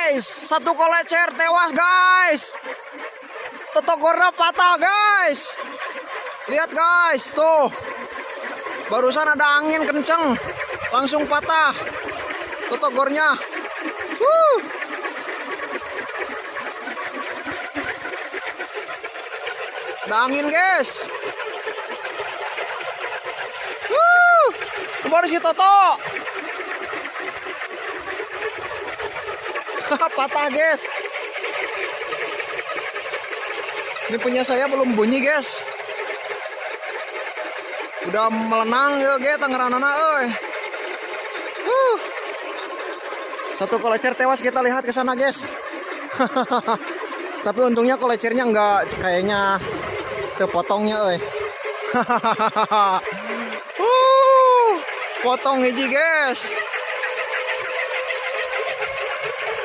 guys. Satu kolecer tewas guys. Totogornya patah guys. Lihat guys, tuh. Barusan ada angin kenceng, langsung patah totogornya. Ada angin guys. Baru si Toto. Patah guys. Ini punya saya belum bunyi guys. Udah melenang ya guys Tangeranana euy. Satu kolecer tewas, kita lihat ke sana guys. Tapi untungnya kolecernya enggak kayaknya terpotongnya euy. Potong hiji guys.